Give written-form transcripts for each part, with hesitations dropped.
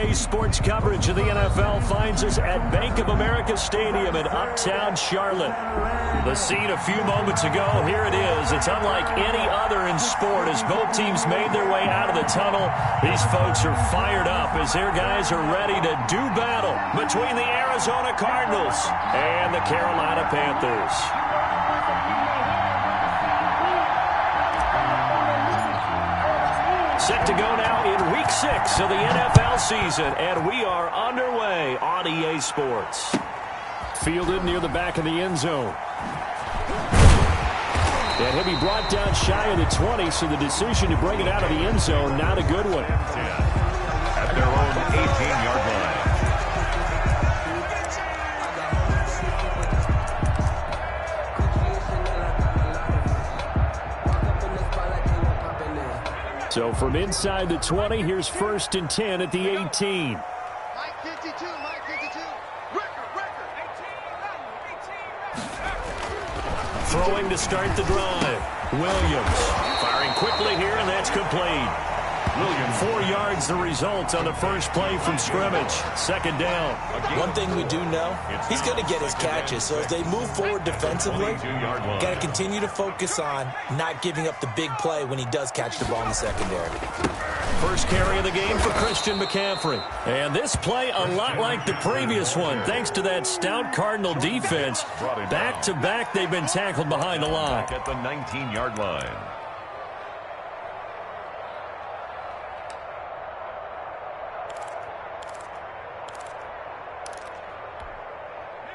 Today's sports coverage of the NFL finds us at Bank of America Stadium in uptown Charlotte. The scene a few moments ago, here it is. It's unlike any other in sport as both teams made their way out of the tunnel. These folks are fired up as their guys are ready to do battle between the Arizona Cardinals and the Carolina Panthers. Set to go now in Week 6 of the NFL season, and we are underway on EA Sports. Fielded near the back of the end zone. And he'll be brought down shy of the 20, so the decision to bring it out of the end zone, not a good one. At their own 18-yard line. So from inside the 20, here's 1st and 10 at the 18. Mike 52, Mike 52. Record. 18. Throwing to start the drive. Williams firing quickly here, and that's complete. Williams, 4 yards the result on the first play from scrimmage. 2nd down. One thing we do know, he's going to get his catches. So as they move forward defensively, got to continue to focus on not giving up the big play when he does catch the ball in the secondary. First carry of the game for Christian McCaffrey. And this play a lot like the previous one, thanks to that stout Cardinal defense. Back-to-back, they've been tackled behind the line. At the 19-yard line.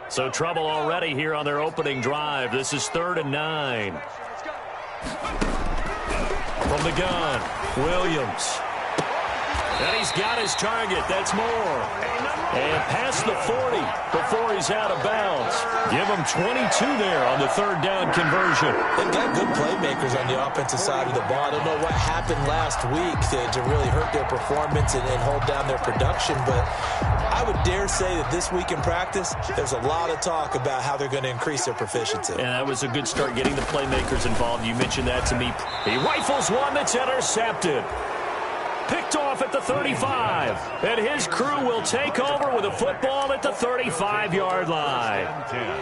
So trouble already here on their opening drive. This is 3rd and 9. From the gun, Williams. And he's got his target. That's more. And past the 40 before he's out of bounds. Give him 22 there on the 3rd down conversion. They've got good playmakers on the offensive side of the ball. I don't know what happened last week to really hurt their performance and hold down their production, but I would dare say that this week in practice, there's a lot of talk about how they're going to increase their proficiency. And that was a good start getting the playmakers involved. You mentioned that to me. He rifles one that's intercepted. Picked off at the 35. And his crew will take over with a football at the 35-yard line.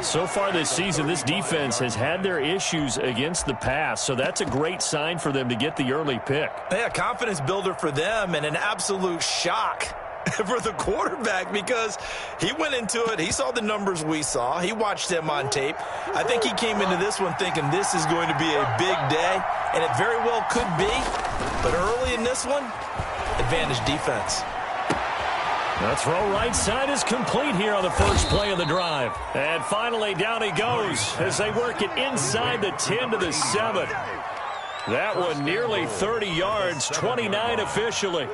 So far this season, this defense has had their issues against the pass, so that's a great sign for them to get the early pick. Yeah, confidence builder for them and an absolute shock for the quarterback because he went into it. He saw the numbers we saw. He watched them on tape. I think he came into this one thinking this is going to be a big day, and it very well could be. But early in this one, advantage defense. The throw right side is complete here on the first play of the drive. And finally, down he goes as they work it inside the 10 to the 7. That one nearly 30 yards, 29 officially.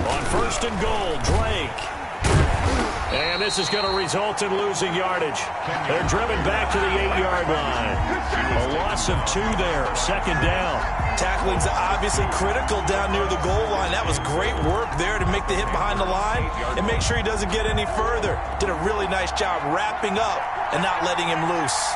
On 1st and goal, Drake. And this is going to result in losing yardage. They're driven back to the 8-yard line. A loss of 2 there, 2nd down. Tackling's obviously critical down near the goal line. That was great work there to make the hit behind the line and make sure he doesn't get any further. Did a really nice job wrapping up and not letting him loose.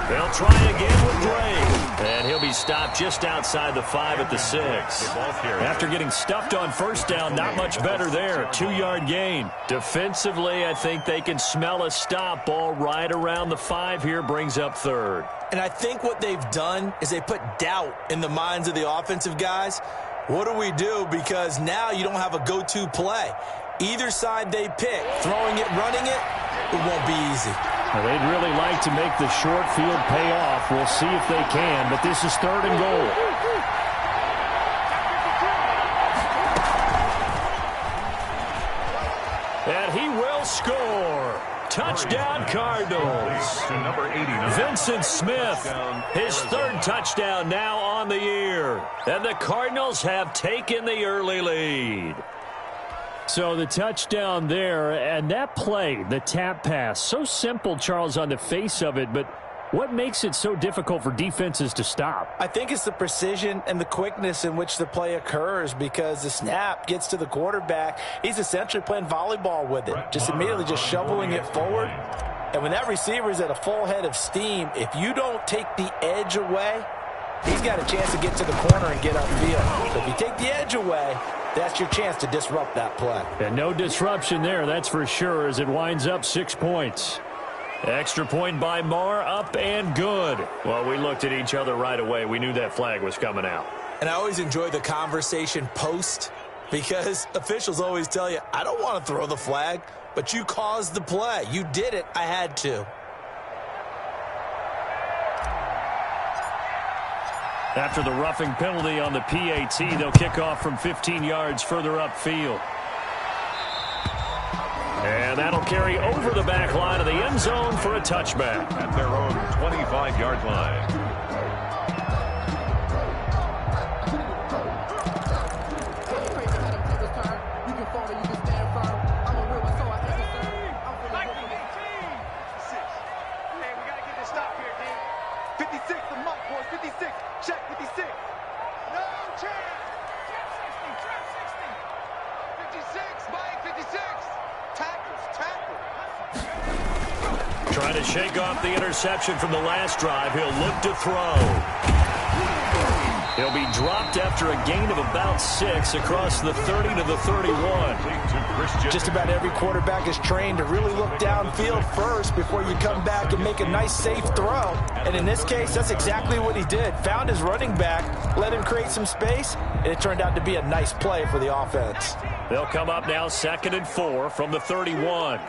They'll try again with Drake. And he'll be stopped just outside the 5 at the 6. After getting stuffed on 1st down, not much better there. 2-yard gain. Defensively, I think they can smell a stop. Ball right around the 5 here brings up 3rd. And I think what they've done is they put doubt in the minds of the offensive guys. What do we do? Because now you don't have a go-to play. Either side they pick, throwing it, running it, it won't be easy. Well, they'd really like to make the short field pay off. We'll see if they can, but this is 3rd and goal. And he will score. Touchdown, Cardinals. Vincent Smith, his 3rd touchdown now on the year. And the Cardinals have taken the early lead. So the touchdown there, and that play, the tap pass, so simple, Charles, on the face of it, but what makes it so difficult for defenses to stop? I think it's the precision and the quickness in which the play occurs, because the snap gets to the quarterback. He's essentially playing volleyball with it, just immediately just shoveling it forward. And when that receiver is at a full head of steam, if you don't take the edge away, he's got a chance to get to the corner and get upfield. So if you take the edge away, that's your chance to disrupt that play. And no disruption there, that's for sure, as it winds up 6 points. Extra point by Marr, up and good. Well, we looked at each other right away. We knew that flag was coming out. And I always enjoy the conversation post, because officials always tell you, I don't want to throw the flag, but you caused the play. You did it. I had to. After the roughing penalty on the PAT, they'll kick off from 15 yards further upfield. And that'll carry over the back line of the end zone for a touchback. At their own 25-yard line. Trying to shake off the interception from the last drive. He'll look to throw. He'll be dropped after a gain of about 6 across the 30 to the 31. Just about every quarterback is trained to really look downfield first before you come back and make a nice, safe throw. And in this case, that's exactly what he did. Found his running back, let him create some space, and it turned out to be a nice play for the offense. They'll come up now 2nd and 4 from the 31.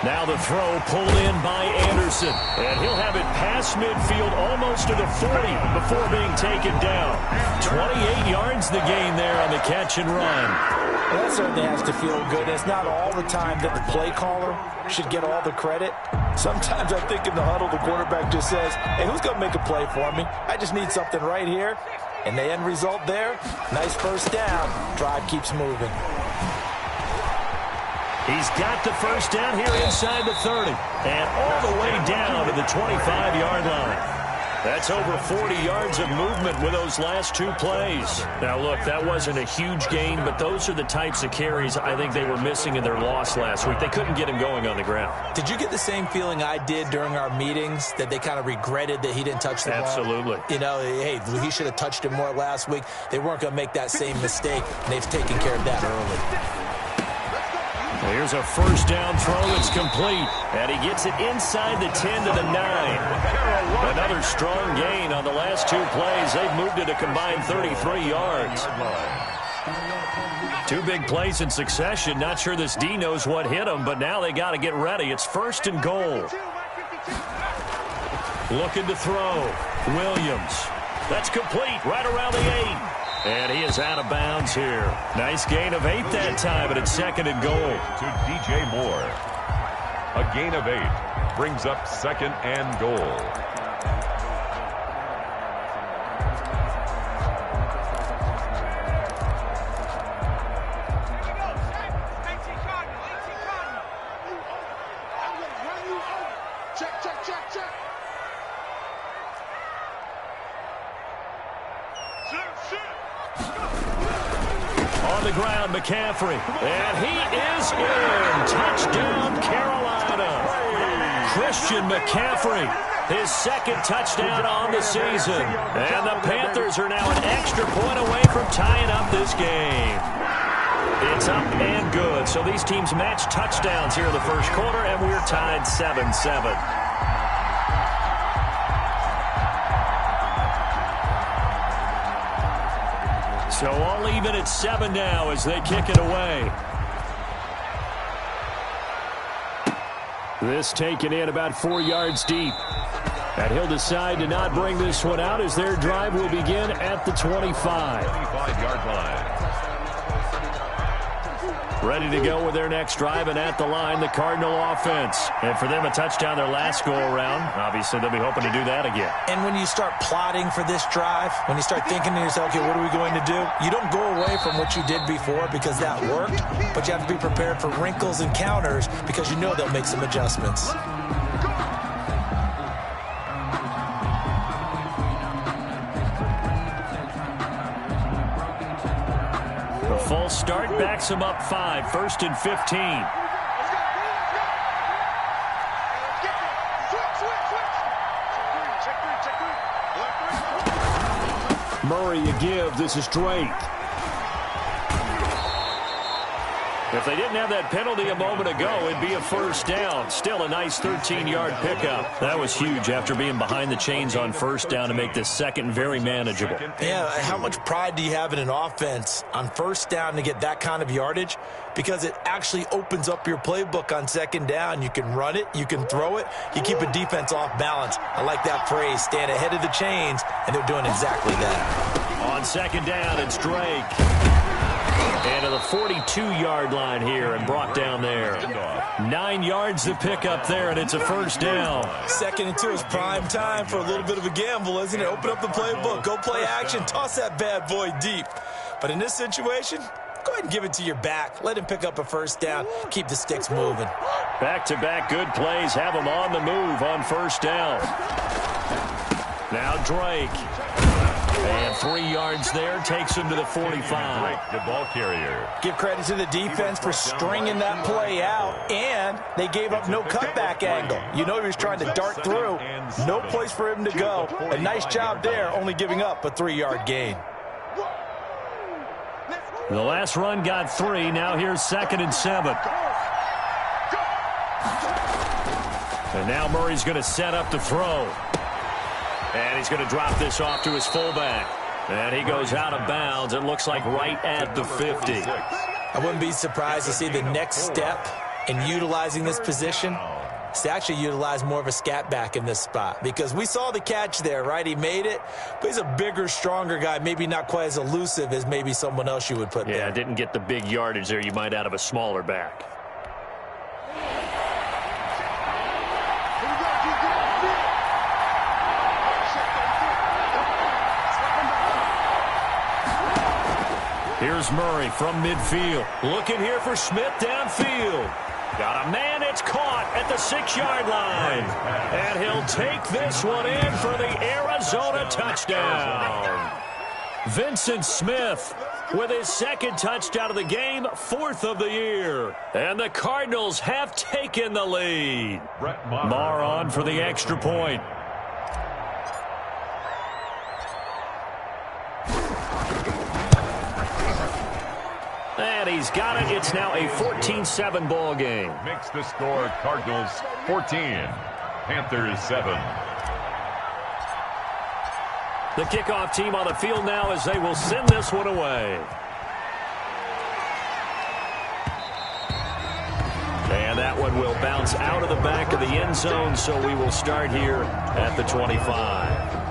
Now the throw pulled in by Anderson. And he'll have it past midfield almost to the 40 before being taken down. 28 yards the gain there on the catch and run. Well, that certainly has to feel good. It's not all the time that the play caller should get all the credit. Sometimes I think in the huddle the quarterback just says, hey, who's going to make a play for me? I just need something right here. And the end result there, nice first down. Drive keeps moving. He's got the first down here inside the 30 and all the way down to the 25-yard line. That's over 40 yards of movement with those last 2 plays. Now, look, that wasn't a huge gain, but those are the types of carries I think they were missing in their loss last week. They couldn't get him going on the ground. Did you get the same feeling I did during our meetings, that they kind of regretted that he didn't touch the ball? Absolutely. You know, hey, he should have touched it more last week. They weren't going to make that same mistake, and they've taken care of that early. Here's a first down throw. It's complete. And he gets it inside the 10 to the 9. Another strong gain on the last 2 plays. They've moved it a combined 33 yards. 2 big plays in succession. Not sure this D knows what hit him, but now they got to get ready. It's 1st and goal. Looking to throw. Williams. That's complete right around the 8. And he is out of bounds here. Nice gain of 8 that time, but it's 2nd and goal. To DJ Moore. A gain of 8 brings up 2nd and goal. On the ground, McCaffrey. And he is in. Touchdown, Carolina. Christian McCaffrey, his 2nd touchdown on the season. And the Panthers are now an extra point away from tying up this game. It's up and good. So these teams match touchdowns here in the first quarter, and we're tied 7-7. So all even at 7 now as they kick it away. This taken in about 4 yards deep. And he'll decide to not bring this one out as their drive will begin at the 25. 25-yard line. Ready to go with their next drive, and at the line, the Cardinal offense. And for them, a touchdown their last go-around. Obviously, they'll be hoping to do that again. And when you start plotting for this drive, when you start thinking to yourself, okay, what are we going to do? You don't go away from what you did before because that worked, but you have to be prepared for wrinkles and counters because you know they'll make some adjustments. Full start backs him up 5, 1st and 15. Murray a give. This is Drake. If they didn't have that penalty a moment ago, it'd be a first down. Still a nice 13-yard pickup. That was huge after being behind the chains on first down to make this second very manageable. Yeah, how much pride do you have in an offense on first down to get that kind of yardage? Because it actually opens up your playbook on second down. You can run it, you can throw it, you keep a defense off balance. I like that phrase, stand ahead of the chains, and they're doing exactly that. On second down, it's Drake. And to the 42-yard line here and brought down there. 9 yards to pick up there, and it's a first down. 2nd and 2 is prime time for a little bit of a gamble, isn't it? Open up the playbook, go play action, toss that bad boy deep. But in this situation, go ahead and give it to your back. Let him pick up a first down. Keep the sticks moving. Back-to-back good plays have him on the move on first down. Now Drake. And 3 yards there takes him to the 45. The ball carrier. Give credit to the defense for stringing that play out, and they gave up no cutback angle. You know he was trying to dart through. No place for him to go. A nice job there, only giving up a 3-yard gain. The last run got 3. Now here's 2nd and 7. And now Murray's going to set up to throw. And he's going to drop this off to his fullback. And he goes out of bounds. It looks like right at the 50. I wouldn't be surprised to see the next step in utilizing this position is to actually utilize more of a scat back in this spot. Because we saw the catch there, right? He made it. But he's a bigger, stronger guy. Maybe not quite as elusive as maybe someone else you would put there. Yeah, didn't get the big yardage there you might out of a smaller back. Here's Murray from midfield. Looking here for Smith downfield. Got a man, it's caught at the 6-yard line. And he'll take this one in for the Arizona touchdown. Vincent Smith with his 2nd touchdown of the game, 4th of the year. And the Cardinals have taken the lead. Maher on for the extra point. And he's got it. It's now a 14-7 ball game. Makes the score Cardinals 14, Panthers 7. The kickoff team on the field now as they will send this one away. And that one will bounce out of the back of the end zone, so we will start here at the 25.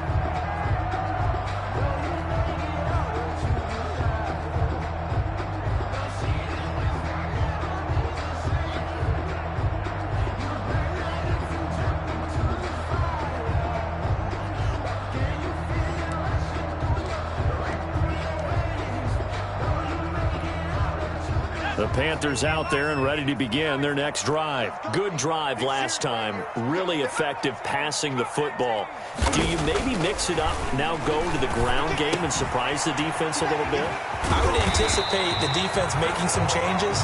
The Panthers out there and ready to begin their next drive. Good drive last time. Really effective passing the football. Do you maybe mix it up, now go to the ground game and surprise the defense a little bit? I would anticipate the defense making some changes,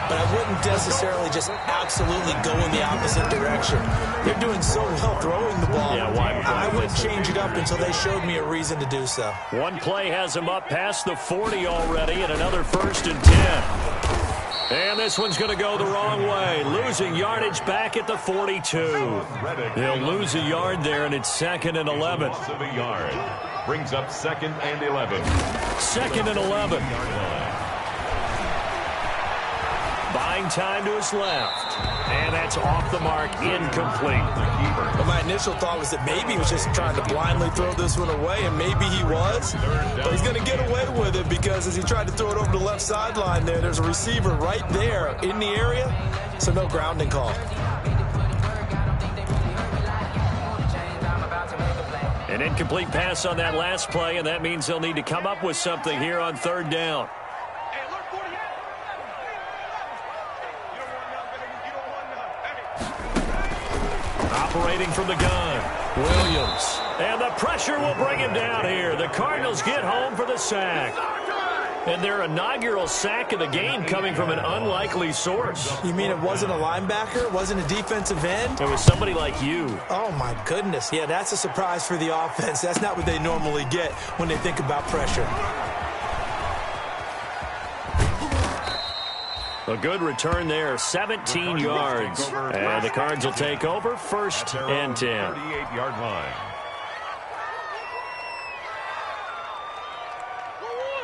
but I wouldn't necessarily just absolutely go in the opposite direction. They're doing so well throwing the ball. Yeah, why? I wouldn't change it up until they showed me a reason to do so. One play has them up past the 40 already, and another 1st and 10. And this one's going to go the wrong way. Losing yardage back at the 42. They'll lose a yard there, and it's 2nd and 11. Loss of a yard. Brings up 2nd and 11. 2nd and 11. By Throwing time to his left. And that's off the mark, incomplete. But my initial thought was that maybe he was just trying to blindly throw this one away, and maybe he was. But he's going to get away with it because as he tried to throw it over the left sideline there's a receiver right there in the area, so no grounding call. An incomplete pass on that last play, and that means they'll need to come up with something here on third down. Operating from the gun, Williams. And the pressure will bring him down here. The Cardinals get home for the sack. And their inaugural sack of the game coming from an unlikely source. You mean it wasn't a linebacker? It wasn't a defensive end? It was somebody like you. Oh, my goodness. Yeah, that's a surprise for the offense. That's not what they normally get when they think about pressure. A good return there, 17 yards. And the Cards will take over, first and 10. 38-yard line.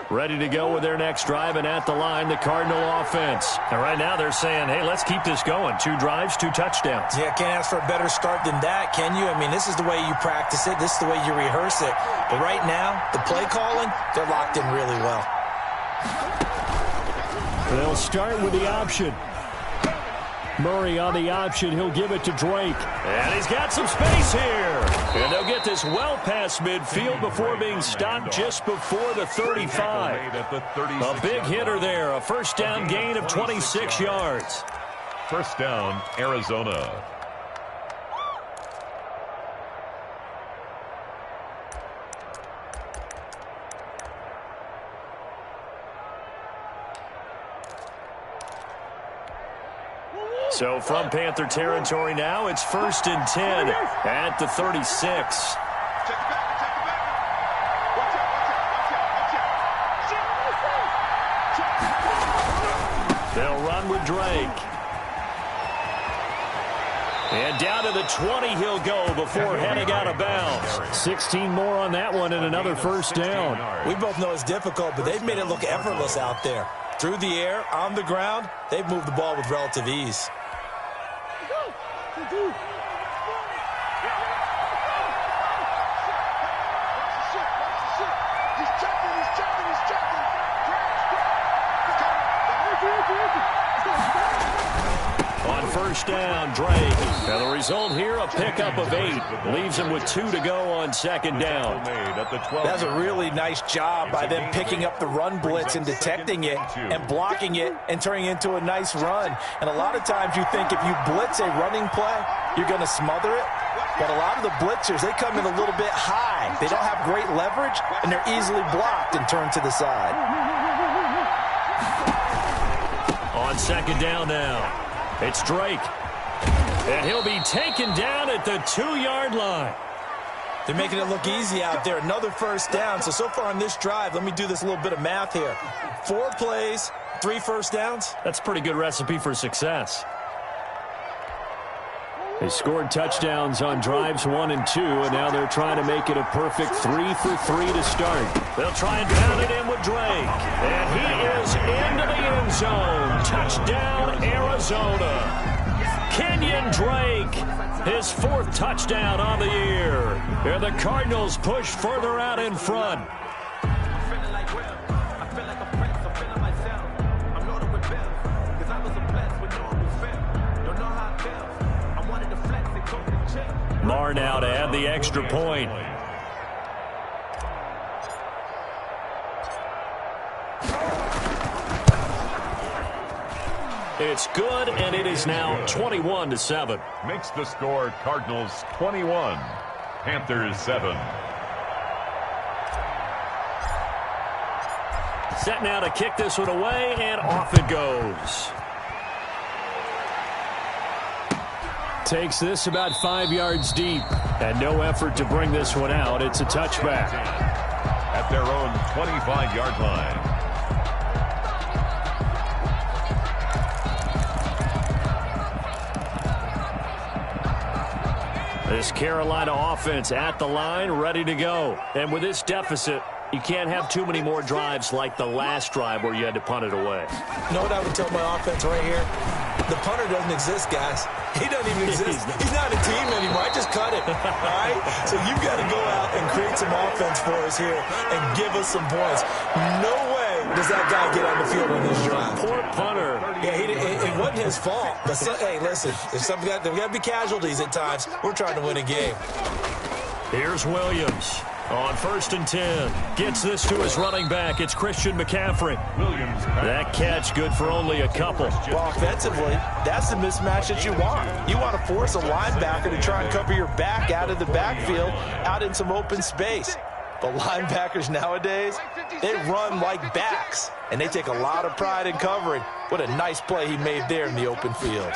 Ready to go with their next drive, and at the line, the Cardinal offense. And right now they're saying, hey, let's keep this going. 2 drives, 2 touchdowns. Yeah, can't ask for a better start than that, can you? I mean, this is the way you practice it. This is the way you rehearse it. But right now, the play calling, they're locked in really well. They'll start with the option. Murray on the option. He'll give it to Drake. And he's got some space here. And they'll get this well past midfield before being stopped just before the 35. A big hitter there. A first down gain of 26 yards. First down, Arizona. So from Panther territory now, it's first and 10 at the 36. They'll run with Drake. And down to the 20 he'll go before heading out of bounds. 16 more on that one and another first down. We both know it's difficult, but they've made it look effortless out there. Through the air, on the ground, they've moved the ball with relative ease. On first down, Drake. Now the result here, a pickup of 8. Leaves him with 2 to go on second down. That's a really nice job by them picking up the run blitz and detecting it and blocking it and turning it into a nice run. And a lot of times you think if you blitz a running play, you're going to smother it. But a lot of the blitzers, they come in a little bit high. They don't have great leverage, and they're easily blocked and turned to the side. On second down now. It's Drake. And he'll be taken down at the 2-yard line. They're making it look easy out there. Another first down. So far on this drive, let me do this little bit of math here. 4 plays, 3 first downs. That's a pretty good recipe for success. They scored touchdowns on drives 1 and 2, and now they're trying to make it a perfect 3 for 3 to start. They'll try and pound it in with Drake. And he is into the end zone. Touchdown, Arizona. Kenyon Drake, his 4th touchdown on the year. And the Cardinals push further out in front. Marr now to add the extra point. It's good, and it is now 21-7. Makes the score Cardinals 21, Panthers 7. Set now to kick this one away, and off it goes. Takes this about 5 yards deep, and no effort to bring this one out. It's a touchback. At their own 25-yard line. This Carolina offense at the line, ready to go. And with this deficit, You can't have too many more drives like the last drive where you had to punt it away. You know what I would tell my offense right here? The punter doesn't exist, guys. He doesn't even exist. He's not a team anymore. I just cut him, all right? So you've got to go out and create some offense for us here and give us some points. No way does that guy get on the field on this drive. Poor punter. Yeah, it wasn't his fault. But hey, listen, there's got to be casualties at times. We're trying to win a game. Here's Williams. On 1st and 10, gets this to his running back. It's Christian McCaffrey. Williams. That catch good for only a couple. Well, offensively, that's the mismatch that you want. You want to force a linebacker to try and cover your back out of the backfield, out in some open space. But linebackers nowadays, they run like backs, and they take a lot of pride in covering. What a nice play he made there in the open field.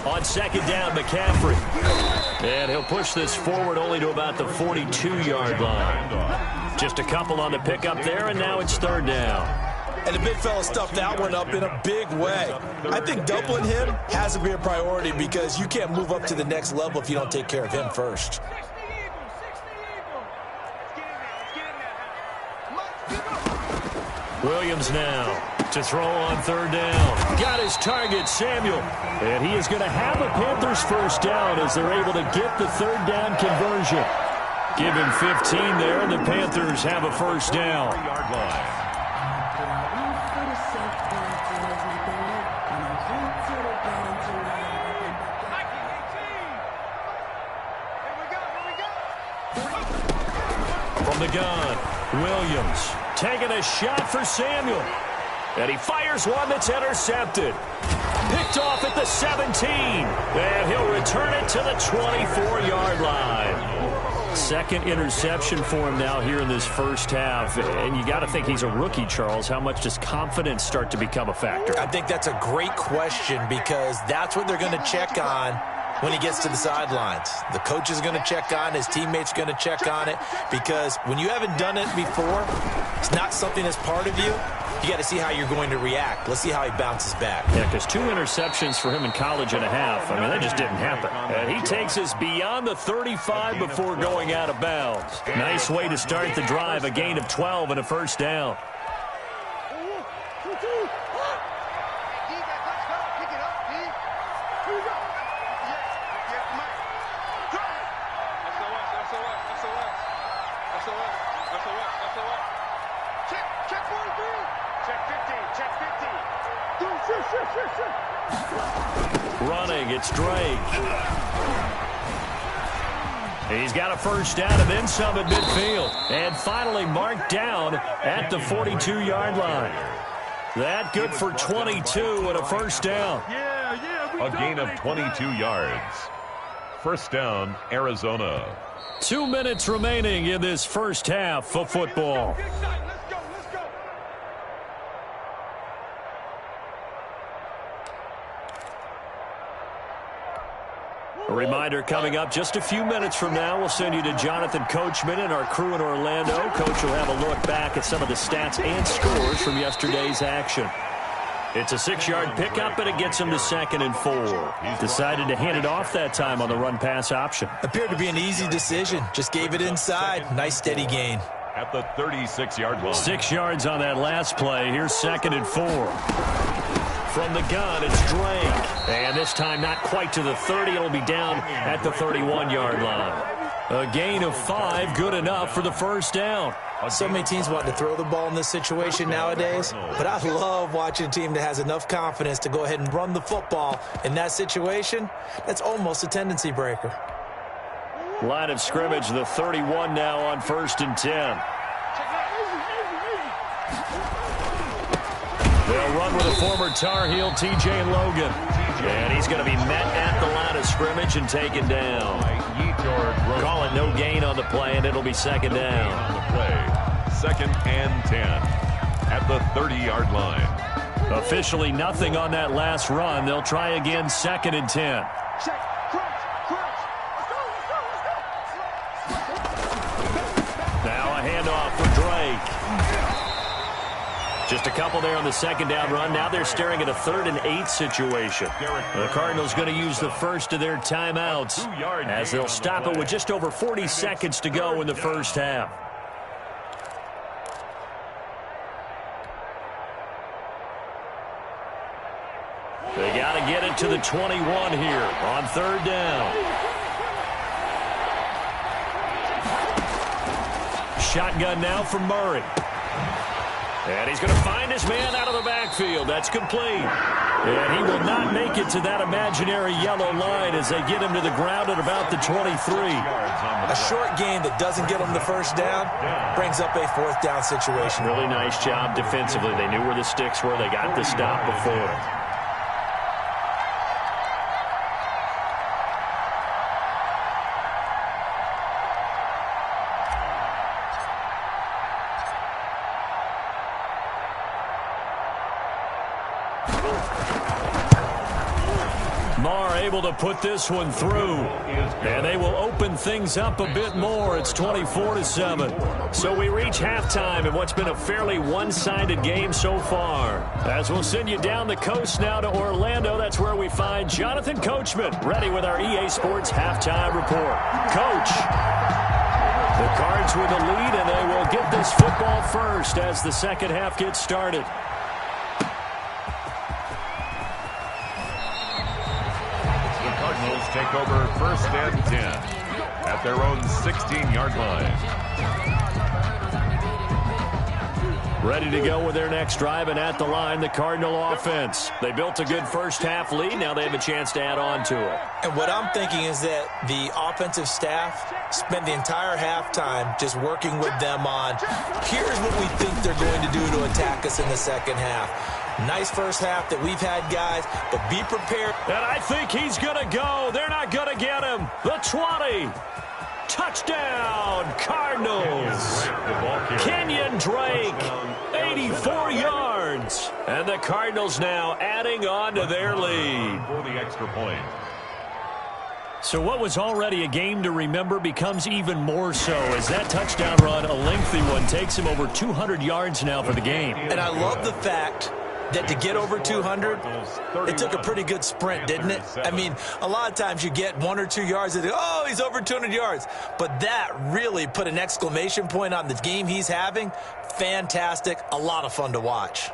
On 2nd down, McCaffrey. And he'll push this forward only to about the 42-yard line. Just a couple on the pickup there, and now it's 3rd down. And the big fella stuffed that one up in a big way. I think doubling him has to be a priority because you can't move up to the next level if you don't take care of him first. Williams now to throw on 3rd down. Got his target, Samuel. And he is going to have a Panthers first down as they're able to get the 3rd down conversion. Give him 15 there, and the Panthers have a first down. From the gun, Williams taking a shot for Samuel. And he fires one that's intercepted. Picked off at the 17. And he'll return it to the 24-yard line. Second interception for him now here in this first half. And you got to think he's a rookie, Charles. How much does confidence start to become a factor? I think that's a great question because that's what they're going to check on when he gets to the sidelines. The coach is going to check on, his teammates are going to check on it, because when you haven't done it before, it's not something that's part of you. You got to see how you're going to react. Let's see how he bounces back. Yeah, because 2 interceptions for him in college and a half. I mean, that just didn't happen. And he takes us beyond the 35 before going out of bounds. Nice way to start the drive, a gain of 12 and a first down. Running, it's Drake. He's got a first down and then some at midfield. And finally marked down at the 42-yard line. That good for 22 and a first down. A gain of 22 yards. First down, Arizona. 2 minutes remaining in this first half of football. A reminder coming up just a few minutes from now, we'll send you to Jonathan Coachman and our crew in Orlando. Coach will have a look back at some of the stats and scores from yesterday's action. It's a 6-yard pickup, and it gets him to 2nd and 4. Decided to hand it off that time on the run-pass option. Appeared to be an easy decision. Just gave it inside. Nice steady gain. At the 36-yard line. 6 yards on that last play. Here's 2nd and 4. From the gun, it's Drake. And this time not quite to the 30. It'll be down at the 31-yard line. A gain of 5, good enough for the first down. So many teams want to throw the ball in this situation nowadays, but I love watching a team that has enough confidence to go ahead and run the football. In that situation, that's almost a tendency breaker. Line of scrimmage, the 31 now on 1st and 10. They'll run with a former Tar Heel, T.J. Logan. And he's going to be met at the line of scrimmage and taken down. Call it no gain on the play, and it'll be 2nd down. On the play, 2nd and 10 at the 30-yard line. Officially nothing on that last run. They'll try again, 2nd and 10. Now a handoff for Drake. Just a couple there on the 2nd down run. Now they're staring at a 3rd and 8 situation. The Cardinals going to use the first of their timeouts as they'll stop it with just over 40 seconds to go in the first half. They got to get it to the 21 here on third down. Shotgun now for Murray. And he's going to find his man out of the backfield. That's complete. And he will not make it to that imaginary yellow line as they get him to the ground at about the 23. A short gain that doesn't get him the first down brings up a fourth down situation. Really nice job defensively. They knew where the sticks were. They got the stop before. Able to put this one through, and they will open things up a bit more. It's 24-7. So we reach halftime in what's been a fairly one-sided game so far. As we'll send you down the coast now to Orlando, that's where we find Jonathan Coachman, ready with our EA Sports halftime report. Coach, the Cards with the lead, and they will get this football first as the second half gets started. Take over first and 10 at their own 16-yard line. Ready to go with their next drive, and at the line, the Cardinal offense. They built a good first-half lead. Now they have a chance to add on to it. And what I'm thinking is that the offensive staff spent the entire halftime just working with them on, here's what we think they're going to do to attack us in the second half. Nice first half that we've had, guys, but be prepared. And I think he's going to go. They're not going to get him. The 20. Touchdown, Cardinals. Kenyon Drake, 84 yards. And the Cardinals now adding on to their lead. For the extra point. So what was already a game to remember becomes even more so as that touchdown run, a lengthy one, takes him over 200 yards now for the game. And I love the fact that to get over 200, it took a pretty good sprint, didn't it? I mean, a lot of times you get 1 or 2 yards and oh, he's over 200 yards. But that really put an exclamation point on the game he's having. Fantastic. A lot of fun to watch.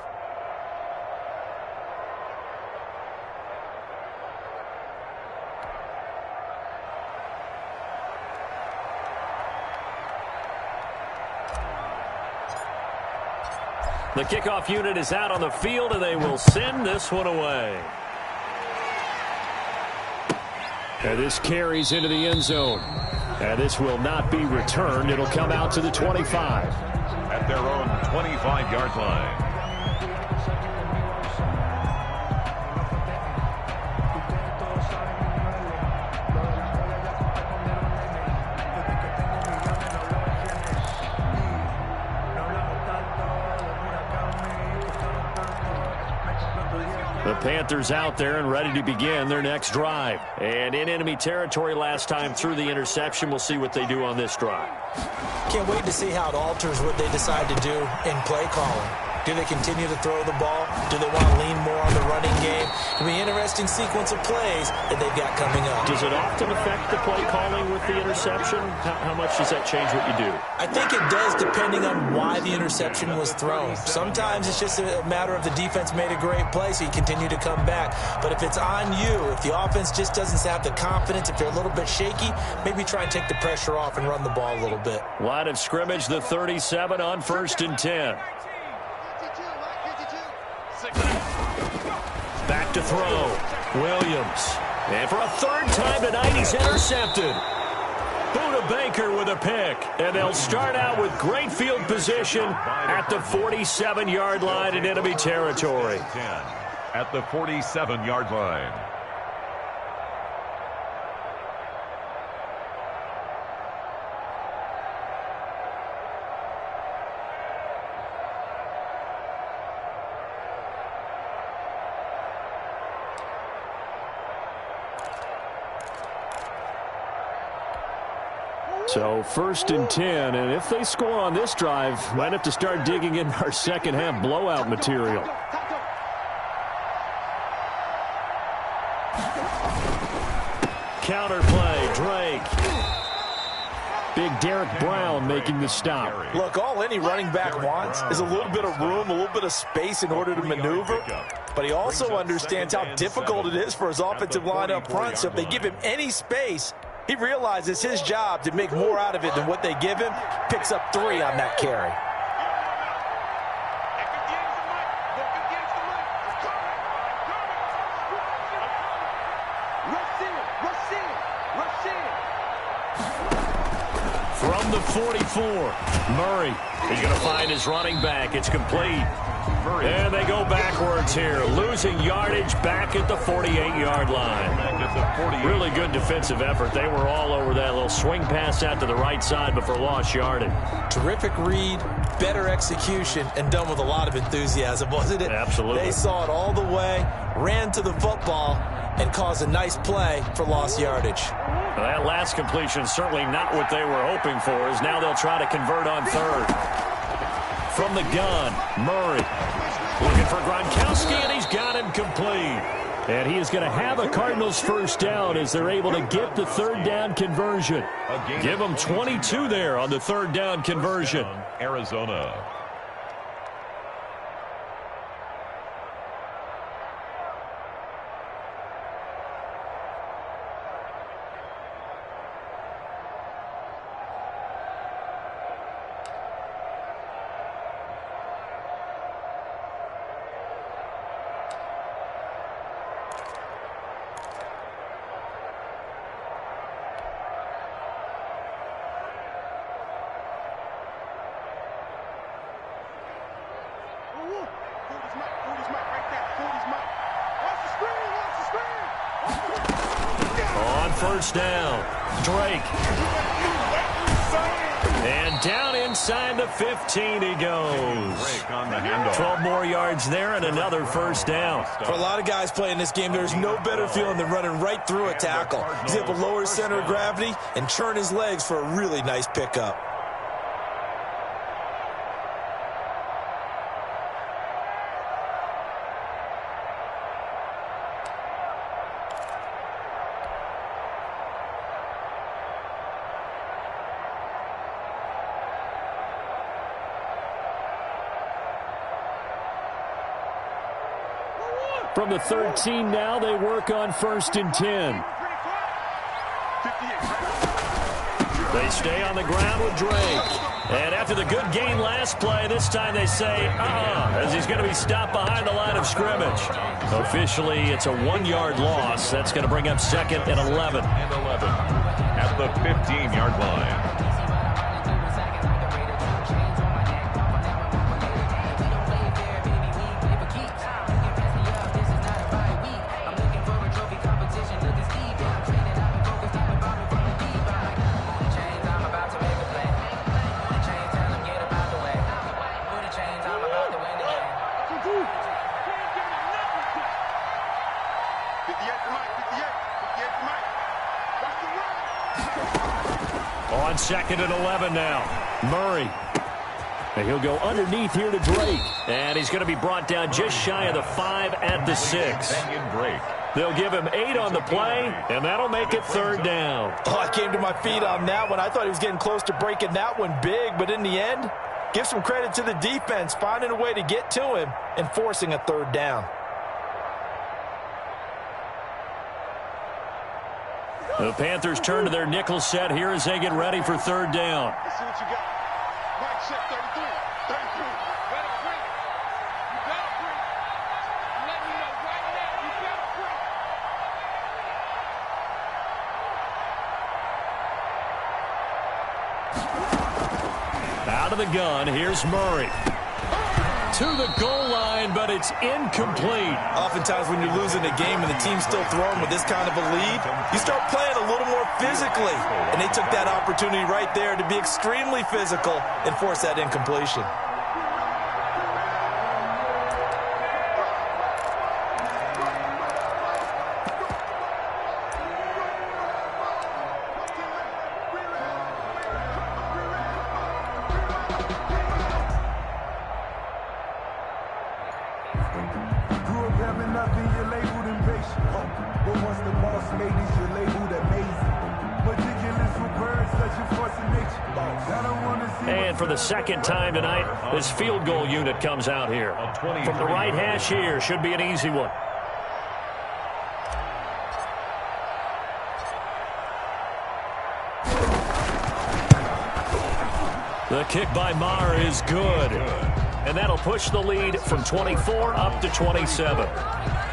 The kickoff unit is out on the field, and they will send this one away. And this carries into the end zone. And this will not be returned. It'll come out to the 25. At their own 25-yard line. The Panthers out there and ready to begin their next drive. And in enemy territory last time through the interception. We'll see what they do on this drive. Can't wait to see how it alters what they decide to do in play calling. Do they continue to throw the ball? Do they want to lean more on the running game? It'll be an interesting sequence of plays that they've got coming up. Does it often affect the play calling with the interception? How much does that change what you do? I think it does depending on why the interception was thrown. Sometimes it's just a matter of the defense made a great play, so you continue to come back. But if it's on you, if the offense just doesn't have the confidence, if they're a little bit shaky, maybe try and take the pressure off and run the ball a little bit. Line of scrimmage, the 37 on 1st and 10. Back to throw. Williams. And for a third time tonight, he's intercepted. Buda Baker with a pick. And they'll start out with great field position at the 47-yard line in enemy territory. At the 47-yard line. So 1st and 10, and if they score on this drive, might have to start digging in our second half blowout material. Counter play, Drake. Big Derek Brown making the stop. Look, all any running back wants is a little bit of room, a little bit of space in order to maneuver. but he also understands how difficult it is for his offensive line up front. So if they give him any space, he realizes his job to make more out of it than what they give him. Picks up 3 on that carry. From the 44, Murray. He's going to find his running back. It's complete. And they go backwards here, losing yardage back at the 48-yard line. Really good defensive effort. They were all over that little swing pass out to the right side before lost yardage. Terrific read, better execution, and done with a lot of enthusiasm, wasn't it? Absolutely. They saw it all the way, ran to the football, and caused a nice play for lost yardage. Well, that last completion certainly not what they were hoping for, as now they'll try to convert on third. From the gun, Murray looking for Gronkowski, and he's got him complete. And he is going to have a Cardinals first down as they're able to get the third down conversion. Give them 22 there on the third down conversion. Arizona. First down, Drake. And down inside the 15 he goes. 12 more yards there and another first down. For a lot of guys playing this game, there's no better feeling than running right through a tackle. He's able to lower his center of gravity and turn his legs for a really nice pickup. From the 13 now, they work on 1st and 10. They stay on the ground with Drake. And after the good gain last play, this time they say, as he's going to be stopped behind the line of scrimmage. Officially, it's a 1-yard loss. That's going to bring up 2nd and 11. At the 15-yard line. On 2nd and 11 now. Murray. And he'll go underneath here to Drake. And he's going to be brought down just shy of the 5 at the 6. They'll give him 8 on the play, and that'll make it 3rd down. Oh, I came to my feet on that one. I thought he was getting close to breaking that one big, but in the end, give some credit to the defense, finding a way to get to him and forcing a 3rd down. The Panthers turn to their nickel set here as they get ready for 3rd down. Let's see what you got. Mike check 33. 33. Better bring it. You better bring it. Let me know right now. You better bring it. Out of the gun, here's Murray. To the goal line, but it's incomplete. Oftentimes when you're losing a game and the team's still throwing with this kind of a lead, you start playing a little more physically. And they took that opportunity right there to be extremely physical and force that incompletion. Ridiculous with words, such a force of nature. I don't want to see And for the second time tonight, this field goal unit comes out here. From the right hash here, should be an easy one. The kick by Maher is good. And that'll push the lead from 24 up to 27.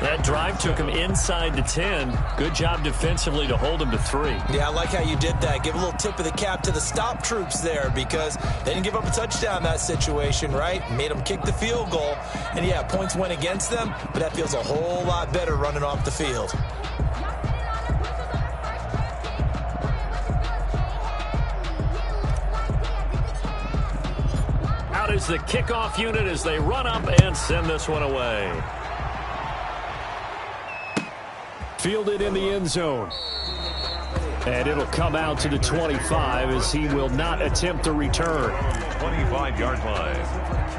That drive took him inside the 10. Good job defensively to hold him to 3. Yeah, I like how you did that. Give a little tip of the cap to the stop troops there because they didn't give up a touchdown in that situation, right? Made them kick the field goal. And, yeah, points went against them, but that feels a whole lot better running off the field. Out is the kickoff unit as they run up and send this one away. Fielded in the end zone. And it'll come out to the 25 as he will not attempt to return. 25-yard line.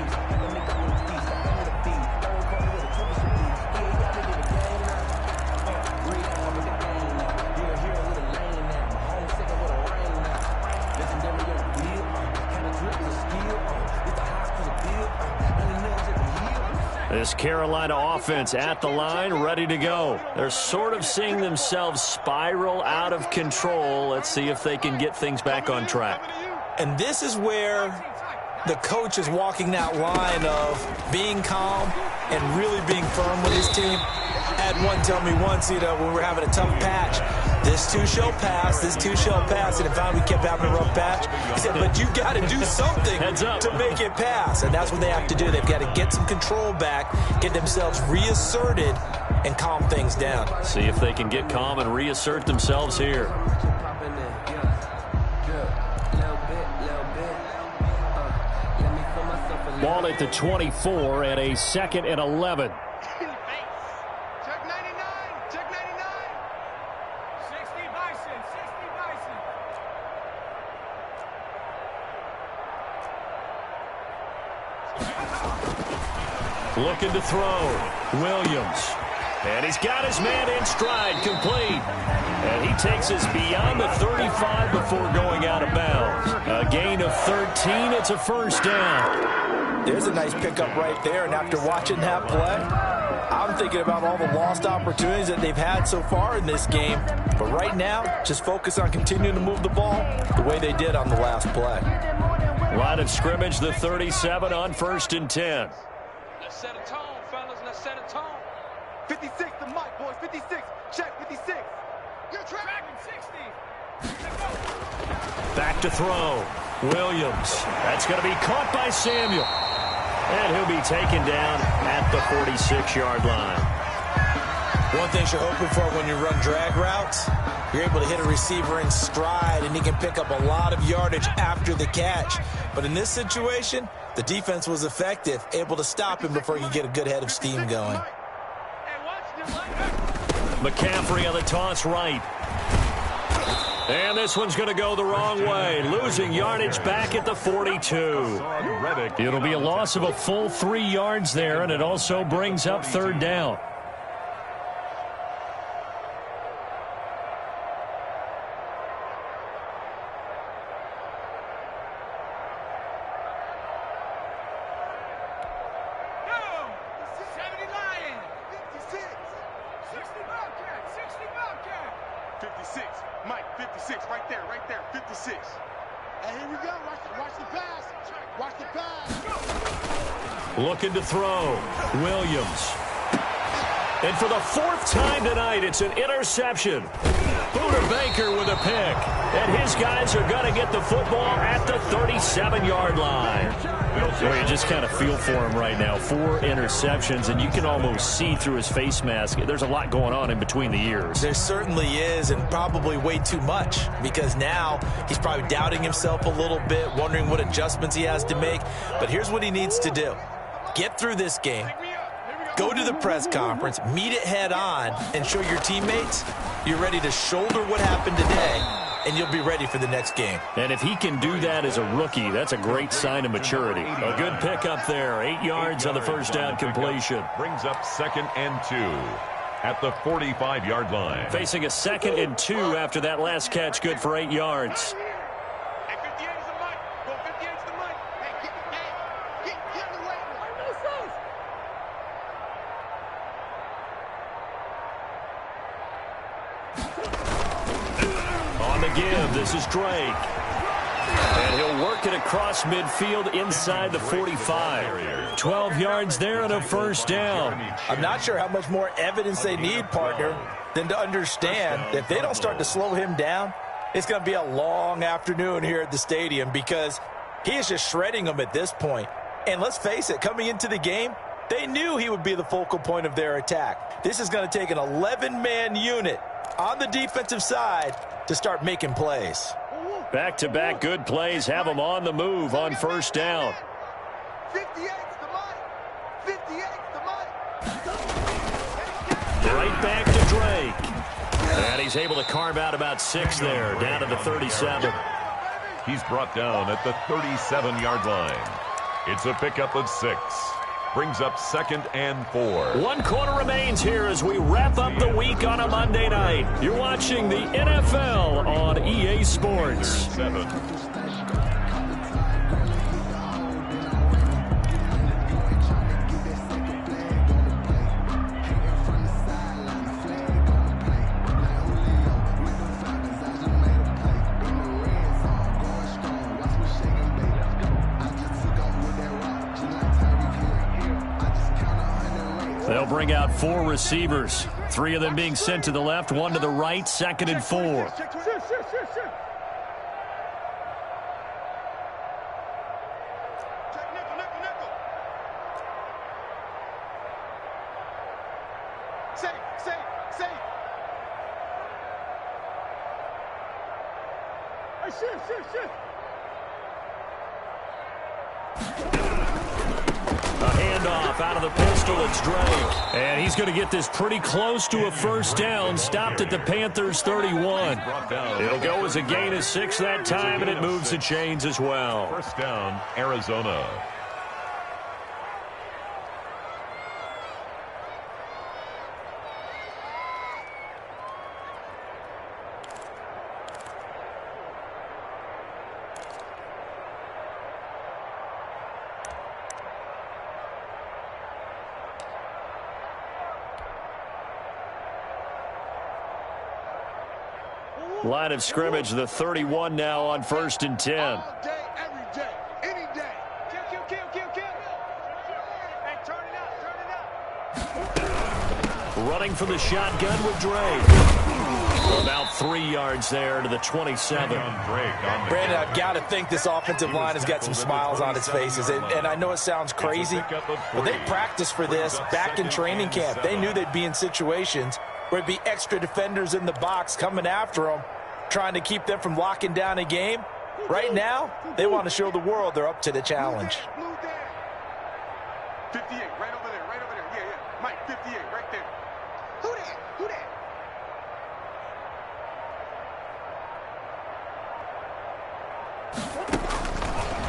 This Carolina offense at the line, ready to go. They're sort of seeing themselves spiral out of control. Let's see if they can get things back on track. And this is where the coach is walking that line of being calm and really being firm with his team. I had one tell me once, when we were having a tough patch, this too shall pass, this too shall pass. And in fact, we kept having a rough patch. He said, but you got to do something to make it pass. And that's what they have to do. They've got to get some control back, get themselves reasserted, and calm things down. See if they can get calm and reassert themselves here. Ball at the 24 and a 2nd and 11. Looking to throw. Williams. And he's got his man in stride, complete. And he takes us beyond the 35 before going out of bounds. A gain of 13. It's a first down. There's a nice pickup right there. And after watching that play, I'm thinking about all the lost opportunities that they've had so far in this game. But right now, just focus on continuing to move the ball the way they did on the last play. Line of scrimmage, the 37 on 1st and 10. Let's set a tone, fellas. Let's set a tone. 56 to Mike, boys. 56. Check 56. You're tracking 60. Back to throw. Williams. That's going to be caught by Samuel. And he'll be taken down at the 46-yard line. One thing you're hoping for when you run drag routes, you're able to hit a receiver in stride, and he can pick up a lot of yardage after the catch. But in this situation, the defense was effective, able to stop him before you get a good head of steam going. McCaffrey on the toss right. And this one's going to go the wrong way, losing yardage back at the 42. It'll be a loss of a full 3 yards there, and it also brings up 3rd down. Looking to throw. Williams. And for the 4th time tonight, it's an interception. Buda Baker with a pick. And his guys are going to get the football at the 37-yard line. Well, you just kind of feel for him right now. 4 interceptions, and you can almost see through his face mask. There's a lot going on in between the ears. There certainly is, and probably way too much, because now he's probably doubting himself a little bit, wondering what adjustments he has to make. But here's what he needs to do. Get through this game, go to the press conference, meet it head on, and show your teammates you're ready to shoulder what happened today, and you'll be ready for the next game. And if he can do that as a rookie, that's a great sign of maturity. A good pickup there, 8 yards on the first down completion. Brings up 2nd and 2 at the 45-yard line. Facing a 2nd and 2 after that last catch, good for 8 yards. And 58 is the mic. Go 58 is the On the give, this is Drake. And he'll work it across midfield inside the 45. 12 yards there and a first down. I'm not sure how much more evidence they need, partner, than to understand that if they don't start to slow him down, it's going to be a long afternoon here at the stadium because he is just shredding them at this point. And let's face it, coming into the game, they knew he would be the focal point of their attack. This is going to take an 11-man unit on the defensive side to start making plays. Back-to-back good plays have him on the move on first down. 58's the money. 58's the money. Right back to Drake. And he's able to carve out about 6 there, down to the 37. He's brought down at the 37-yard line. It's a pickup of 6. Brings up 2nd and 4. 1 quarter remains here as we wrap up the week on a Monday night. You're watching the NFL on EA Sports. 7. They'll bring out 4 receivers. 3 of them being sent to the left, 1 to the right, 2nd and 4. A handoff out of the pistol. It's Drake. And he's going to get this pretty close to a first down. Stopped at the Panthers 31. It'll go as a gain of 6 that time, and it moves the chains as well. First down, Arizona. Line of scrimmage, the 31 now on 1st and 10. All day, every day, any day. Kill. Hey, turn it up. Running for the shotgun with Drake. About 3 yards there to the 27. Brandon, I've got to think this offensive line has got some smiles on its faces. And I know it sounds crazy, but they practiced for this back in training camp. They knew they'd be in situations where it'd be extra defenders in the box coming after them, trying to keep them from locking down a game. Right now, they want to show the world they're up to the challenge. 58, right over there. Yeah. Mike, 58, right there. Who that?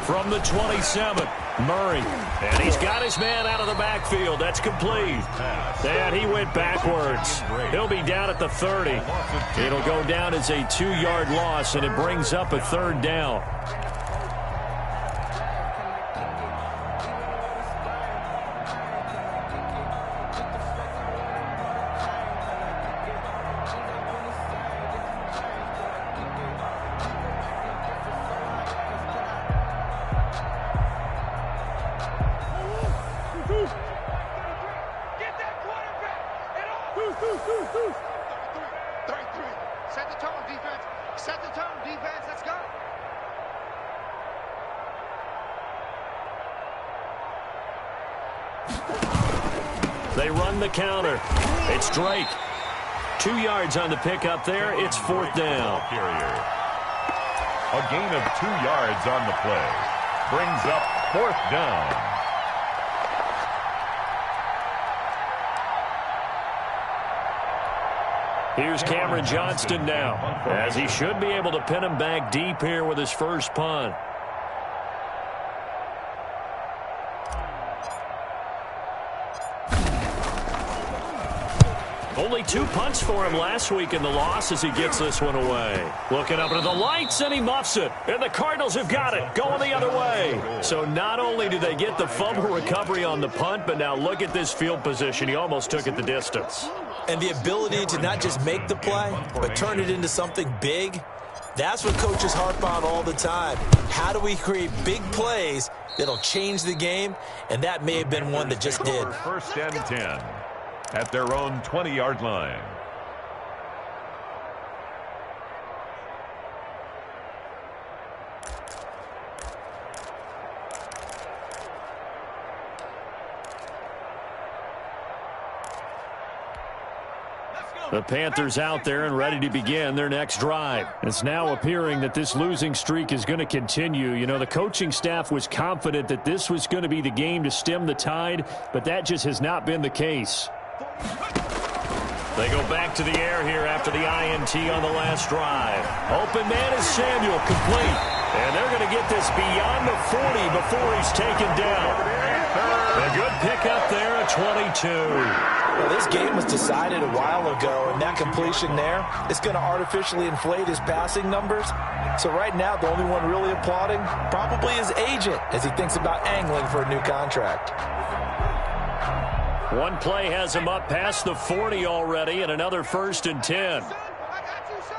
From the 27, Murray. And he's got his man out of the backfield. That's complete. And he went backwards. He'll be down at the 30. It'll go down as a 2-yard loss, and it brings up a 3rd down. Set the tone, defense. Let's go. They run the counter. It's Drake. 2 yards on the pickup there. It's 4th down. A gain of 2 yards on the play. Brings up 4th down. Here's Cameron Johnston now, as he should be able to pin him back deep here with his first punt. Only 2 punts for him last week in the loss as he gets this one away. Looking up into the lights, and he muffs it. And the Cardinals have got it, going the other way. So not only do they get the fumble recovery on the punt, but now look at this field position. He almost took it the distance. And the ability to not just make the play, but turn it into something big, that's what coaches harp on all the time. How do we create big plays that'll change the game? And that may have been one that just did. First and 10 at their own 20-yard line. The Panthers out there and ready to begin their next drive. It's now appearing that this losing streak is going to continue. You know, the coaching staff was confident that this was going to be the game to stem the tide, but that just has not been the case. They go back to the air here after the INT on the last drive. Open man is Samuel, complete. And they're going to get this beyond the 40 before he's taken down. A good pickup there at 22. Well, this game was decided a while ago, and that completion there is going to artificially inflate his passing numbers. So right now, the only one really applauding probably his agent as he thinks about angling for a new contract. One play has him up past the 40 already, and another 1st and 10. I got you, son.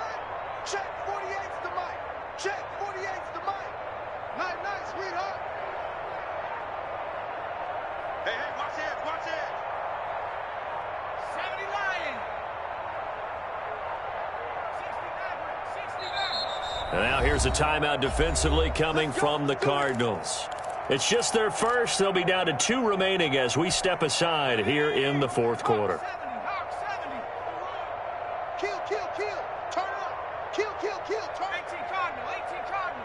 Check 48's the mic. Check 48's the mic. Night, night, sweetheart. Hey, watch it, watch it. 70 Lion. 69. And now here's a timeout defensively coming from the Cardinals. It's just their first. They'll be down to 2 remaining as we step aside here in the 4th quarter. Kill, kill, kill. Turn it up. Kill, kill, kill. Turn 18 Cardinal, 18 Cardinal.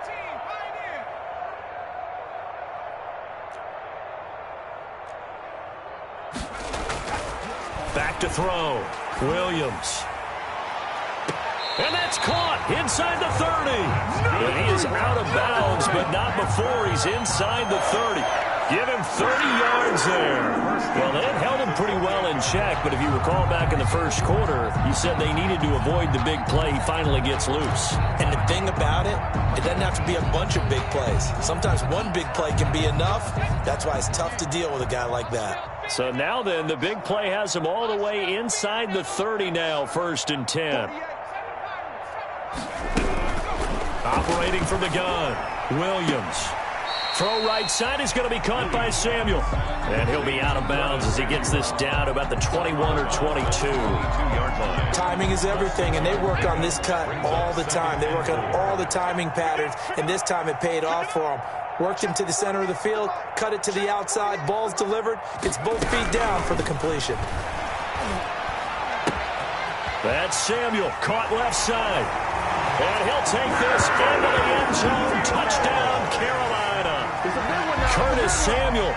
18 Pioneer. Back to throw. Williams. And that's caught inside the 30. And he is out of bounds, but not before he's inside the 30. Give him 30 yards there. Well, they had held him pretty well in check, but if you recall back in the 1st quarter, you said they needed to avoid the big play. He finally gets loose. And the thing about it, it doesn't have to be a bunch of big plays. Sometimes one big play can be enough. That's why it's tough to deal with a guy like that. So now then, the big play has him all the way inside the 30 now, 1st and 10. Operating from the gun, Williams. Throw right side is going to be caught by Samuel. And he'll be out of bounds as he gets this down to about the 21 or 22. Timing is everything, and they work on this cut all the time. They work on all the timing patterns, and this time it paid off for them. Worked him to the center of the field, cut it to the outside, ball's delivered, gets both feet down for the completion. That's Samuel, caught left side. And he'll take this into the end zone. Touchdown, Carolina. Curtis Samuel,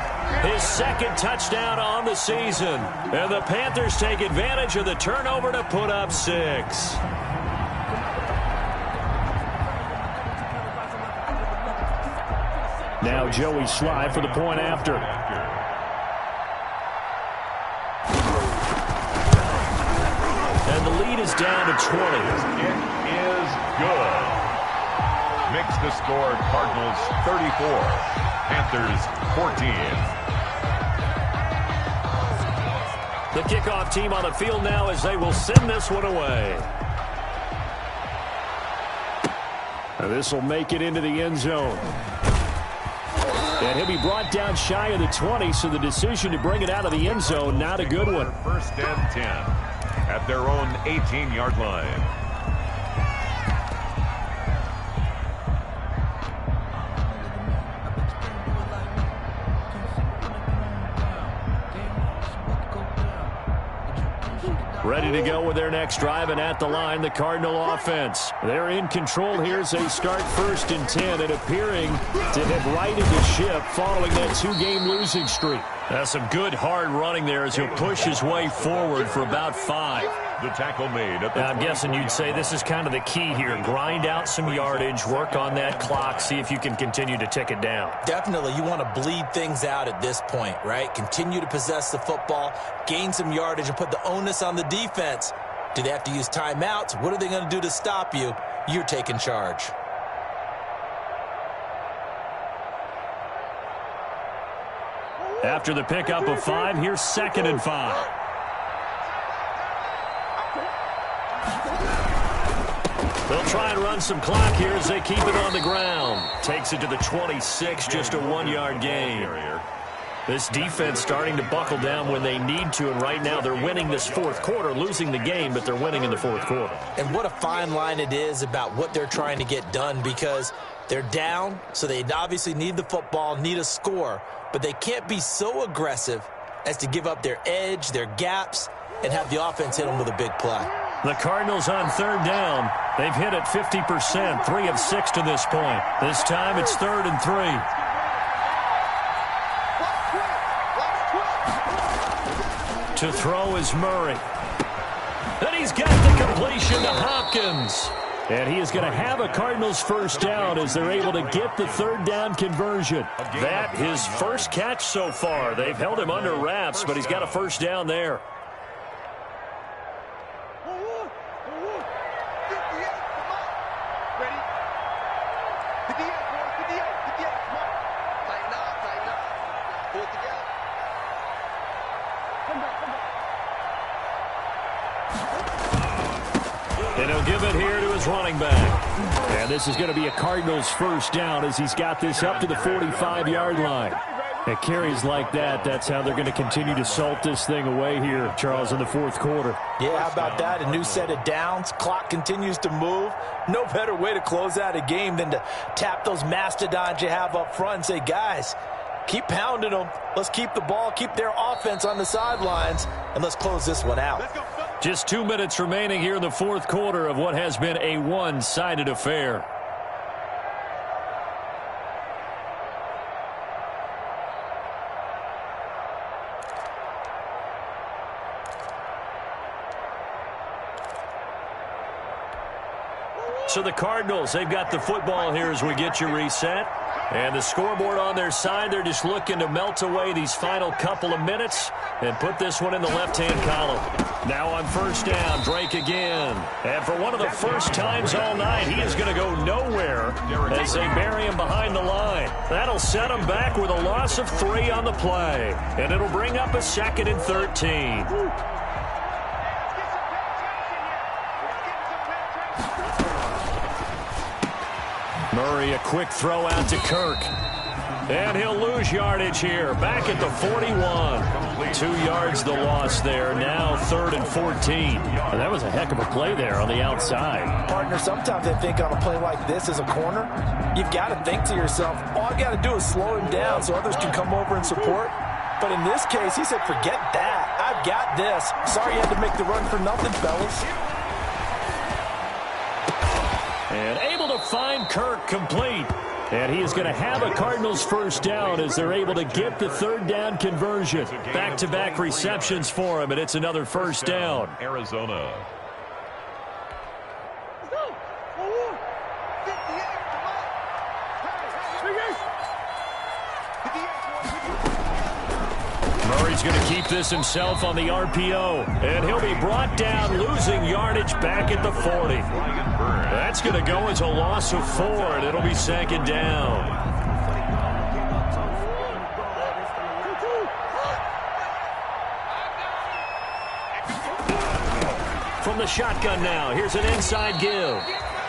his 2nd touchdown on the season. And the Panthers take advantage of the turnover to put up 6. Now Joey Sly for the point after. And the lead is down to 20. It is good. Makes the score Cardinals 34, Panthers 14. The kickoff team on the field now as they will send this one away. And this will make it into the end zone. And he'll be brought down shy of the 20, so the decision to bring it out of the end zone, not a good one. 1st and 10 at their own 18-yard line. Ready to go with their next drive, and at the line, the Cardinal offense. They're in control here as they start 1st and 10 and appearing to have righted the ship following that 2-game losing streak. That's some good hard running there as he'll push his way forward for about 5. The tackle made at the Now, I'm guessing you'd say this is kind of the key here. Grind out some yardage, work on that clock, see if you can continue to tick it down. Definitely, you want to bleed things out at this point, right? Continue to possess the football, gain some yardage, and put the onus on the defense. Do they have to use timeouts? What are they going to do to stop you? You're taking charge. After the pickup of 5, here's 2nd and 5. They'll try and run some clock here as they keep it on the ground. Takes it to the 26, just a 1-yard gain. This defense starting to buckle down when they need to, and right now they're winning this fourth quarter, losing the game, but they're winning in the fourth quarter. And what a fine line it is about what they're trying to get done, because they're down, so they obviously need the football, need a score, but they can't be so aggressive as to give up their edge, their gaps, and have the offense hit them with a big play. The Cardinals on 3rd down. They've hit it 50%, 3 of 6 to this point. This time it's 3rd and 3. To throw is Murray. And he's got the completion to Hopkins. And he is going to have a Cardinals first down as they're able to get the 3rd down conversion. That his first catch so far. They've held him under wraps, but he's got a first down there. And he'll give it here to his running back. And this is going to be a Cardinals first down as he's got this up to the 45-yard line. At carries like that, that's how they're going to continue to salt this thing away here, Charles, in the fourth quarter. Yeah, how about that? A new set of downs. Clock continues to move. No better way to close out a game than to tap those mastodons you have up front and say, guys, keep pounding them. Let's keep the ball, keep their offense on the sidelines, and let's close this one out. Just 2 minutes remaining here in the fourth quarter of what has been a one-sided affair. So the Cardinals, they've got the football here as we get you reset. And the scoreboard on their side, they're just looking to melt away these final couple of minutes and put this one in the left-hand column. Now on first down, Drake again. And for one of the first times all night, he is going to go nowhere as they bury him behind the line. That'll set him back with a loss of 3 on the play. And it'll bring up a 2nd and 13. Murray, a quick throw out to Kirk. And he'll lose yardage here. Back at the 41. 2 yards the loss there. Now 3rd and 14. And that was a heck of a play there on the outside. Partner, sometimes I think on a play like this as a corner, you've got to think to yourself, all I got to do is slow him down so others can come over and support. But in this case, he said, forget that. I've got this. Sorry you had to make the run for nothing, fellas. And able to find Kirk complete. And he is going to have a Cardinals first down as they're able to get the 3rd down conversion. Back-to-back receptions for him, and it's another first down. Arizona. Murray's going to keep this himself on the RPO. And he'll be brought down, losing yardage back at the 40. That's going to go as a loss of 4, and it'll be 2nd down. From the shotgun now, here's an inside give.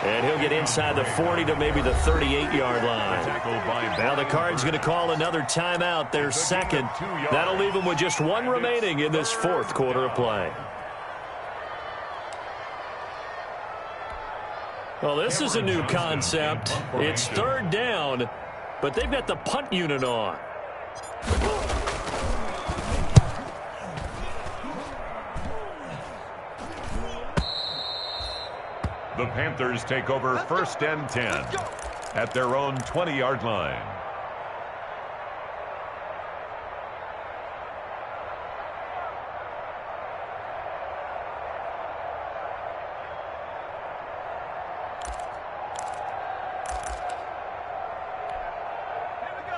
And he'll get inside the 40 to maybe the 38-yard line. Now the Cards going to call another timeout, their 2nd. That'll leave them with just 1 remaining in this fourth quarter of play. Well, this is a new concept. It's 3rd down, but they've got the punt unit on. The Panthers take over 1st and 10 at their own 20-yard line.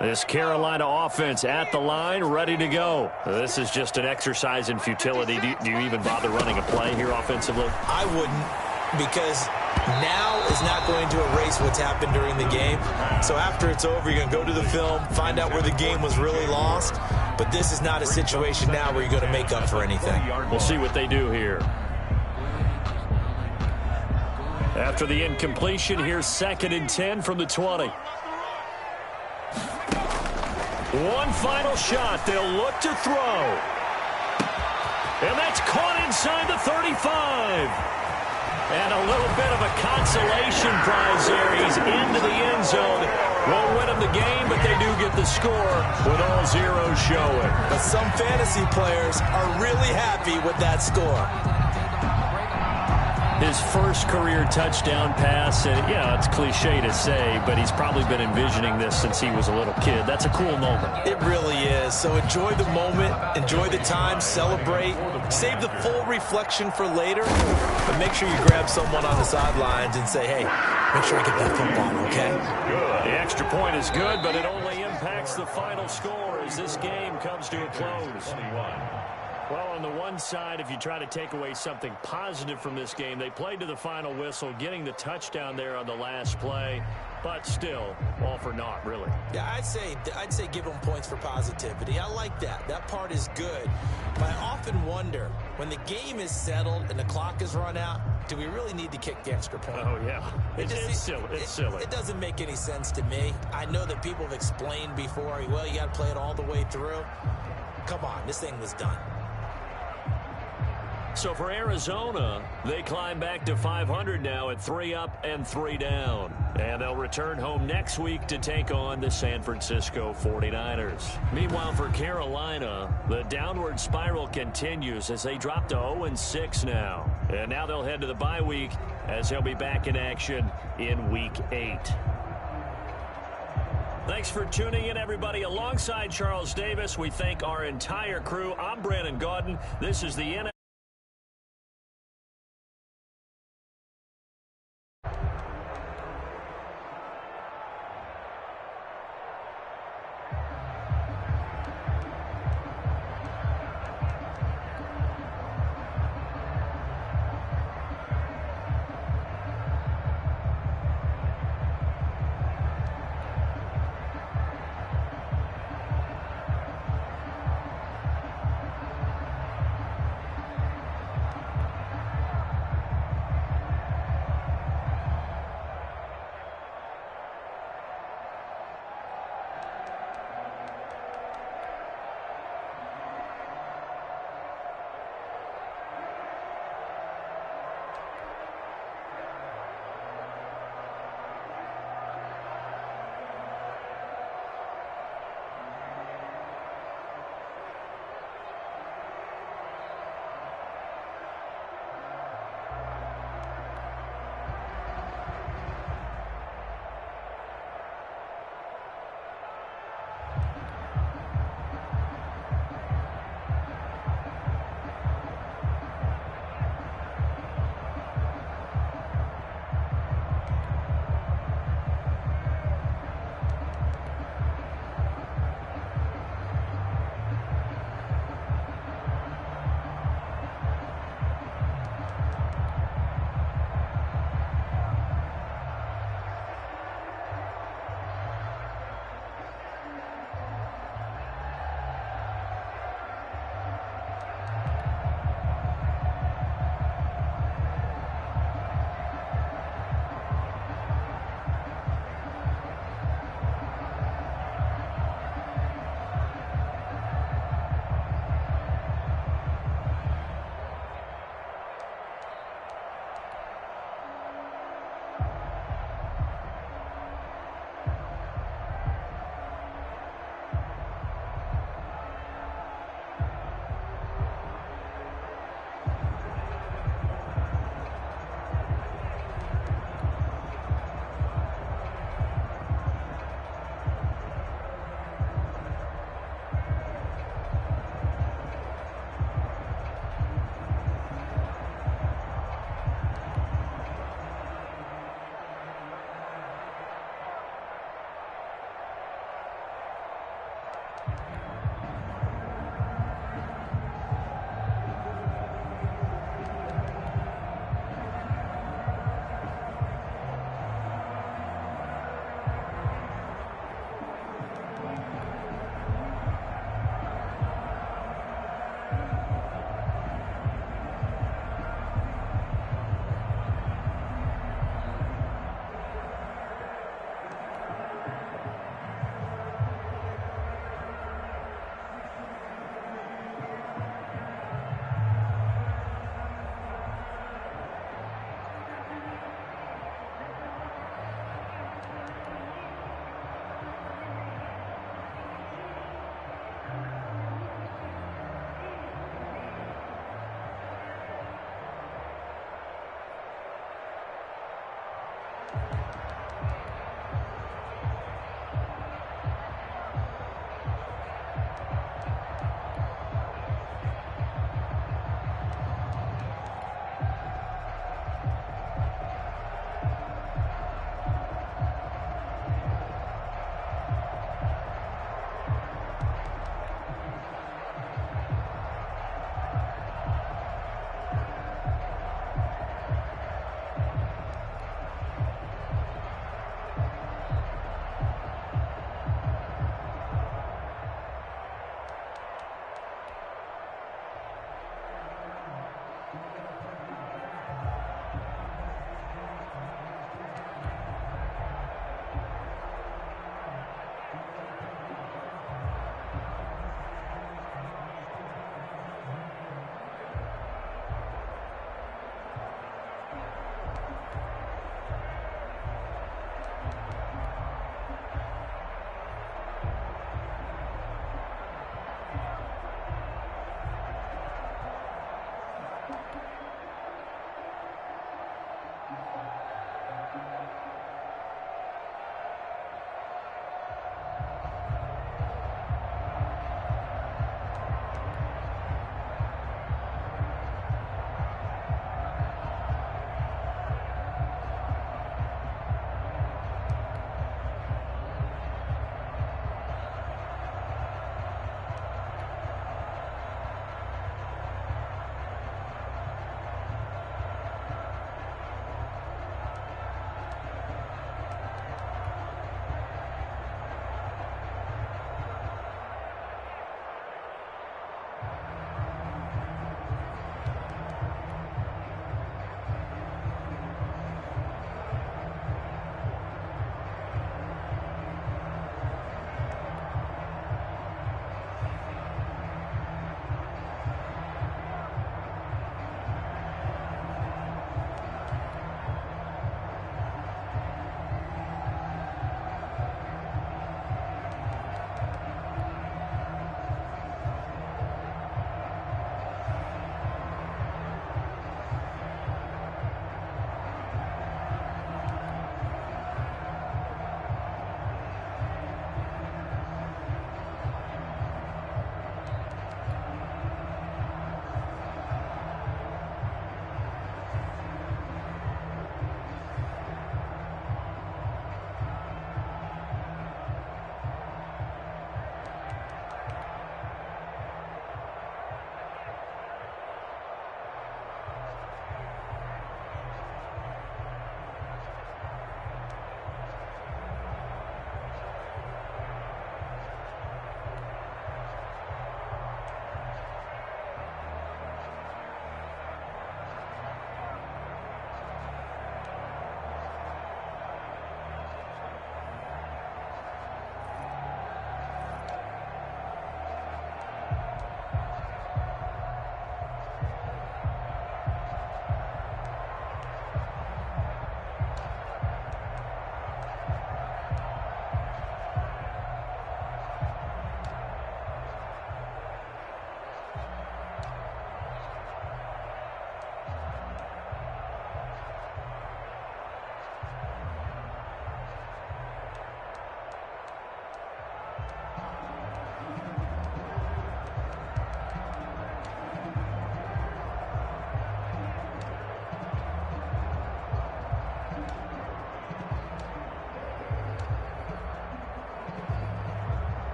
This Carolina offense at the line, ready to go. This is just an exercise in futility. Do you even bother running a play here offensively? I wouldn't, because now is not going to erase what's happened during the game. So after it's over, you're going to go to the film, find out where the game was really lost. But this is not a situation now where you're going to make up for anything. We'll see what they do here. After the incompletion, here's 2nd and 10 from the 20. One final shot. They'll look to throw. And that's caught inside the 35. And a little bit of a consolation prize there. He's into the end zone. Won't win them the game, but they do get the score with all zeros showing. But some fantasy players are really happy with that score. His first career touchdown pass, and yeah, it's cliche to say, but he's probably been envisioning this since he was a little kid. That's a cool moment. It really is. So enjoy the moment, enjoy the time, celebrate, save the full reflection for later, but make sure you grab someone on the sidelines and say, hey, make sure I get that football, okay? Good. The extra point is good, but it only impacts the final score as this game comes to a close. Well, on the one side, if you try to take away something positive from this game, they played to the final whistle, getting the touchdown there on the last play, but still, all for naught, really. Yeah, I'd say give them points for positivity. I like that. That part is good. But I often wonder, when the game is settled and the clock is run out, do we really need to kick the extra point? Oh, yeah. It's silly. It's silly. It doesn't make any sense to me. I know that people have explained before, well, you got to play it all the way through. Come on, this thing was done. So for Arizona, they climb back to 500 now at 3 up and 3 down. And they'll return home next week to take on the San Francisco 49ers. Meanwhile, for Carolina, the downward spiral continues as they drop to 0-6 now. And now they'll head to the bye week as they'll be back in action in Week 8. Thanks for tuning in, everybody. Alongside Charles Davis, we thank our entire crew. I'm Brandon Gaudin. This is the